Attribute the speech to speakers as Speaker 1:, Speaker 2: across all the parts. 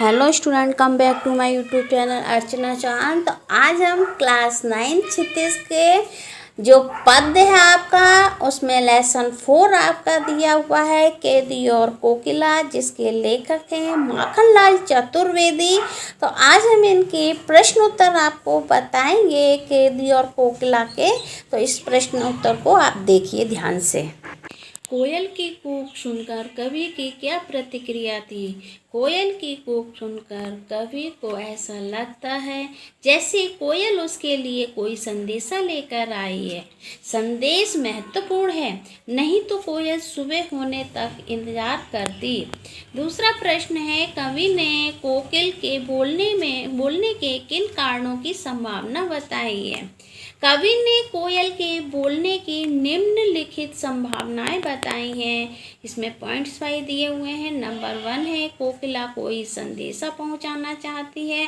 Speaker 1: Hello student, come back to my YouTube channel Archana Chauhan. तो आज हम क्लास 9 क्षितिज के जो पद्य है आपका, उसमें लेसन 4 आपका दिया हुआ है कैदी और कोकिला, जिसके लेखक हैं माखनलाल चतुर्वेदी। तो आज हम इनके प्रश्न उत्तर आपको बताएंगे कैदी और कोकिला के। तो इस प्रश्न उत्तर को आप देखिए ध्यान से। कोयल की कूक सुनकर कवि की क्या प्रतिक्रिया थी? कोयल की कूक सुनकर कवि को ऐसा लगता है जैसे कोयल उसके लिए कोई संदेशा लेकर आई है। संदेश महत्वपूर्ण है, नहीं तो कोयल सुबह होने तक इंतजार करती। दूसरा प्रश्न है, कवि ने कोकिल के बोलने के किन कारणों की संभावना बताई है? कवि ने कोयल के बोलने की निम्नलिखित संभावनाएं बताई हैं। इसमें पॉइंट्स वाइज दिए हुए हैं। नंबर 1 है कोकिला कोई संदेशा पहुंचाना चाहती है।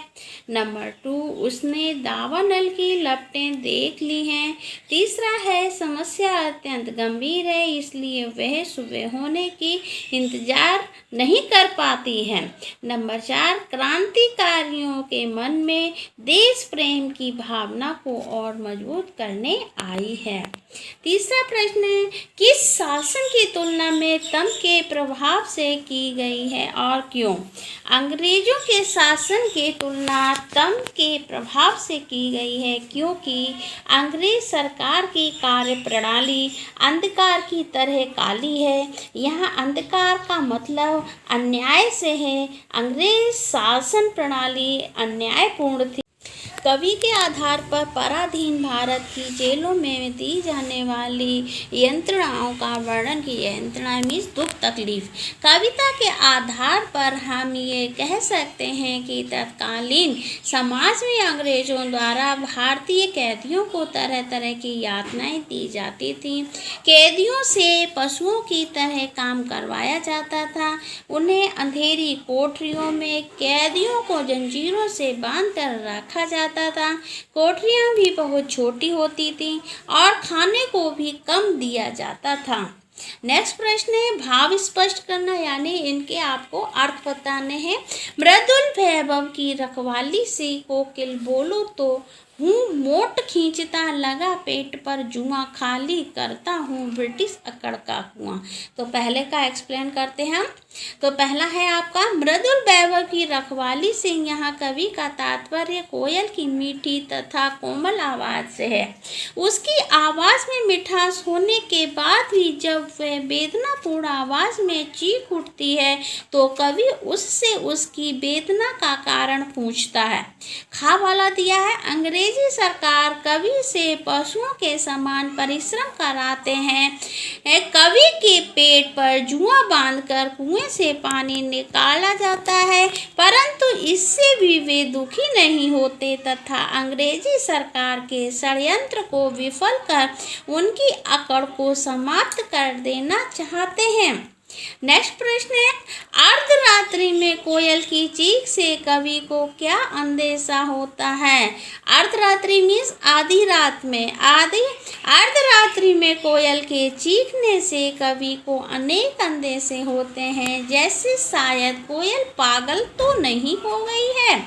Speaker 1: नंबर 2, उसने दावानल की लपटें देख ली हैं। तीसरा है समस्या अत्यंत गंभीर है, इसलिए वह सुबह होने की इंतजार नहीं कर पाती है। नंबर 4, क्रांतिकारियों के मन में देश प्रेम की भावना को और मजबूत करने आई है। तीसरा प्रश्न है, किस शासन की तुलना में तंब के प्रभाव से की गई है और क्यों? अंग्रेजों के शासन की तुलना तंब के प्रभाव से की गई है, क्योंकि अंग्रेज सरकार की कार्य प्रणाली अंधकार की तरह काली है। यहाँ अंधकार का मतलब अन्याय से है। अंग्रेज शासन प्रणाली अन्यायपूर्ण थी। कवि के आधार पर पराधीन भारत की जेलों में दी जाने वाली यंत्रणाओं का वर्णन किया। यंत्रणा मीन्स दुख तकलीफ। कविता के आधार पर हम ये कह सकते हैं कि तत्कालीन समाज में अंग्रेजों द्वारा भारतीय कैदियों को तरह तरह की यातनाएं दी जाती थीं। कैदियों से पशुओं की तरह काम करवाया जाता था। उन्हें अंधेरी कोठरियों में कैदियों को जंजीरों से बांधकर रखा जाता था। कोठरियां भी बहुत छोटी होती थीं और खाने को भी कम दिया जाता था। नेक्स्ट प्रश्न है भाव स्पष्ट करना, यानी इनके आपको अर्थ बताने हैं। मृदुल वैभव की रखवाली से कोकिल बोलो तो हूँ मोट खींचता लगा पेट पर जुआ खाली करता हूँ ब्रिटिश अकड़ का कुआं। तो पहले का एक्सप्लेन करते हैं हम। तो पहला है आपका मृदुल वैभव की रखवाली से यहाँ कवि का तात्पर्य कोयल की मीठी तथा कोमल आवाज़ से है। उसकी आवाज़ में मिठास होने के बाद भी जब वह वेदनापूर्ण आवाज़ में चीख उठती है तो कवि उससे उसकी वेदना का कारण पूछता है। खा वाला दिया है, अंग्रेजी सरकार कवि से पशुओं के समान परिश्रम कराते हैं। कवि के पेट पर जुआ बांधकर कुएं से पानी निकाला जाता है, परंतु इससे भी वे दुखी नहीं होते तथा अंग्रेजी सरकार के षड्यंत्र को विफल कर उनकी अकड़ को समाप्त कर देना चाहते हैं। नेक्स्ट प्रश्न है, अर्धरात्रि में कोयल की चीख से कवि को क्या अंदेशा होता है? अर्धरात्रि मीन्स आधी रात में। अर्धरात्रि में कोयल के चीखने से कवि को अनेक अंदेशे होते हैं, जैसे शायद कोयल पागल तो नहीं हो गई है,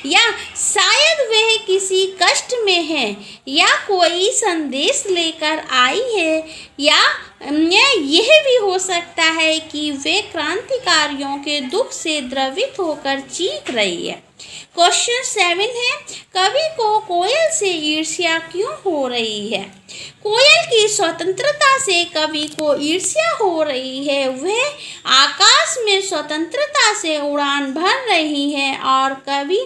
Speaker 1: या शायद वह किसी कष्ट में है, या कोई संदेश लेकर आई है, या यह भी हो सकता है कि वे क्रांतिकारियों के दुख से द्रवित होकर चीख रही है। क्वेश्चन 7 है, कवि को कोयल से ईर्ष्या क्यों हो रही है? कोयल की स्वतंत्रता से कवि को ईर्ष्या हो रही है। वह आकाश में स्वतंत्रता से उड़ान भर रही है और कवि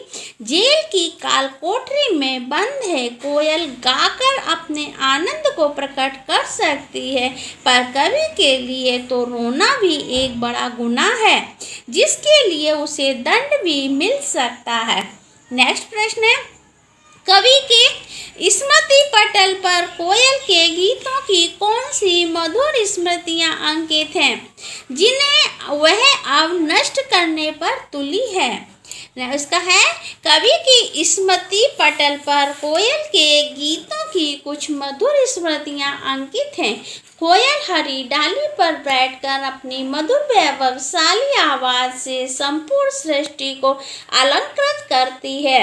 Speaker 1: जेल की काल कोठरी में बंद है। कोयल गाकर अपने आनंद को प्रकट कर सकती है, पर कवि के लिए तो रोना भी एक बड़ा गुनाह है, जिसके लिए उसे दंड भी मिल सकता है। नेक्स्ट प्रश्न है, कवि के स्मृति पटल पर कोयल के गीतों की कौन सी मधुर स्मृतियां अंकित हैं, जिन्हें वह अब नष्ट करने पर तुली है? उसका है, कवि की स्मृति पटल पर कोयल के गीतों की कुछ मधुर स्मृतियां अंकित हैं। कोयल हरी डाली पर बैठकर अपनी मधुर वैभवशाली आवाज से संपूर्ण सृष्टि को अलंकृत करती है।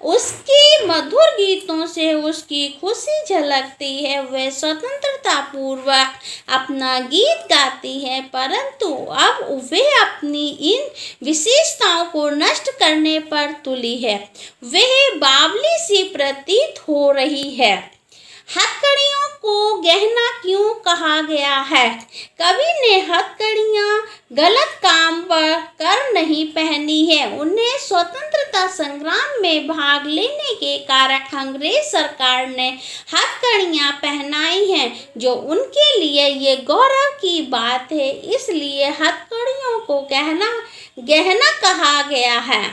Speaker 1: उसकी मधुर गीतों से उसकी खुशी झलकती है। वह स्वतंत्रता पूर्वक अपना गीत गाती है, परंतु अब वह अपनी इन विशेषताओं को नष्ट करने पर तुली है। वह बावली सी प्रतीत हो रही है। हथकड़ियों को गहना क्यों कहा गया है? कवि ने हथकड़ियाँ गलत काम पर कर नहीं पहनी है। उन्हें स्वतंत्रता संग्राम में भाग लेने के कारण अंग्रेज सरकार ने हथकड़ियाँ पहनाई हैं, जो उनके लिए ये गौरव की बात है। इसलिए हथकड़ियों को गहना कहा गया है।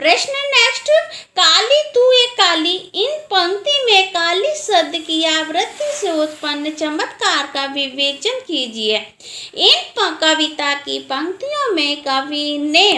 Speaker 1: प्रश्न नेक्स्ट, काली तू ए काली, इन पंक्ति में काली शब्द की आवृत्ति से उत्पन्न चमत्कार का विवेचन कीजिए। इन कविता की पंक्तियों में कवि ने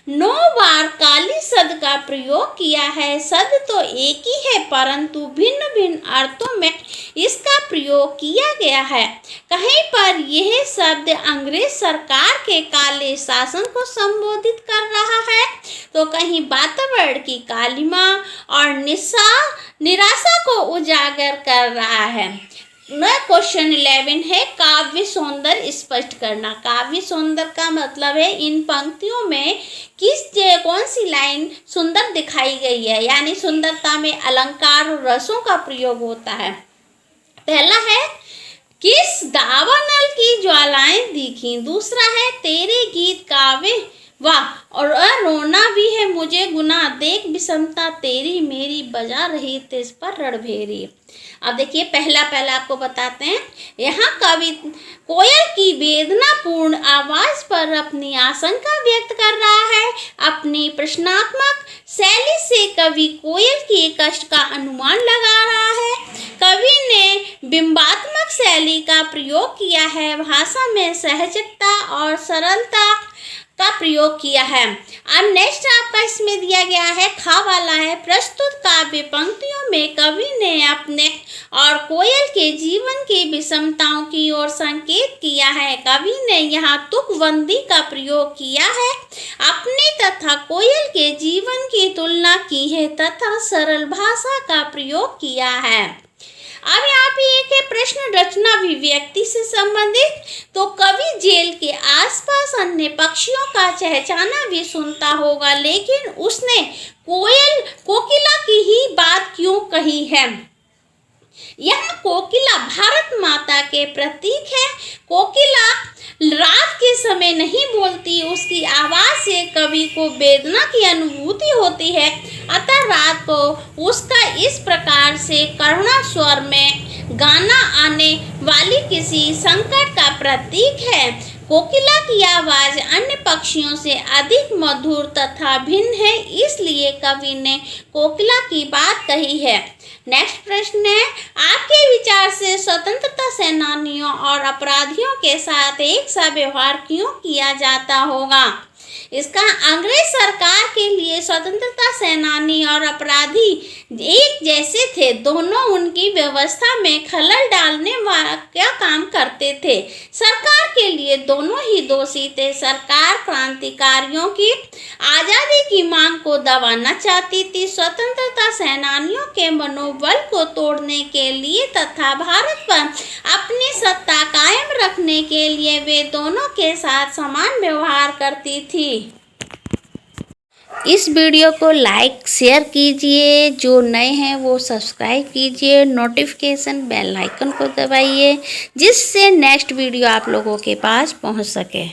Speaker 1: 9 बार काली शब्द का प्रयोग किया है। शब्द तो एक ही है, परंतु भिन्न भिन्न अर्थों में इसका प्रयोग किया गया है। कहीं पर यह शब्द अंग्रेज सरकार के काले शासन को संबोधित कर रहा है, तो कहीं वातावरण की कालिमा और निराशा को उजागर कर रहा है। क्वेश्चन 11 है काव्य सौंदर्य स्पष्ट करना। काव्य सौंदर्य का मतलब है इन पंक्तियों में कौन सी लाइन सुंदर दिखाई गई है, यानी सुंदरता में अलंकार और रसों का प्रयोग होता है। पहला है किस दावानल की ज्वालाएं दिखी। दूसरा है तेरे गीत काव्य वाह, और रोना भी है मुझे गुनाह, देख विषमता तेरी मेरी बजा रही तेज पर रणभेरी। अब देखिए पहला आपको बताते हैं। यहाँ कवि कोयल की वेदनापूर्ण आवाज पर अपनी आशंका व्यक्त कर रहा है। अपनी प्रश्नात्मक शैली से कवि कोयल के कष्ट का अनुमान लगा रहा है। कवि ने बिंबात्मक शैली का प्रयोग किया है। भाषा में सहजता और सरलता का प्रयोग किया है। अब नेक्स्ट आपका इसमें दिया गया है खा वाला है। प्रस्तुत काव्य पंक्तियों में कवि ने अपने और कोयल के जीवन की विषमताओं की ओर संकेत किया है। कवि ने यहाँ तुकबंदी का प्रयोग किया है, अपने तथा कोयल के जीवन की तुलना की है तथा सरल भाषा का प्रयोग किया है। अब यहाँ पे एक है प्रश्न रचना अभिव्यक्ति से संबंधित। तो कवि जेल के आसपास अन्य पक्षियों का चहचहाना भी सुनता होगा, लेकिन उसने कोकिला की ही बात क्यों कही है? यह कोकिला भारत माता के प्रतीक है। कोकिला रात के समय नहीं बोलती, उसकी आवाज से कवि को वेदना की अनुभूति होती है, अतः रात को उसका इस प्रकार से करुणा स्वर में गाना आने वाली किसी संकट का प्रतीक है। कोकिला की आवाज अन्य पक्षियों से अधिक मधुर तथा भिन्न है, इसलिए कवि ने कोकिला की बात कही है। नेक्स्ट प्रश्न है आपके विचार से स्वतंत्रता सेनानियों और अपराधियों के साथ एक सा व्यवहार क्यों किया जाता होगा? इसका अंग्रेज सरकार के लिए स्वतंत्रता सेनानी और अपराधी एक जैसे थे। दोनों उनकी व्यवस्था में खलल डालने वाला क्या काम करते थे। सरकार के लिए दोनों ही दोषी थे। सरकार क्रांतिकारियों की आज़ादी की मांग को दबाना चाहती थी। स्वतंत्रता सेनानियों के मनोबल को तोड़ने के लिए तथा भारत पर अपनी सत्ता कायम रखने के लिए वे दोनों के साथ समान व्यवहार करती थी। इस वीडियो को लाइक शेयर कीजिए, जो नए हैं वो सब्सक्राइब कीजिए, नोटिफिकेशन बेल आइकन को दबाइए, जिससे नेक्स्ट वीडियो आप लोगों के पास पहुंच सके।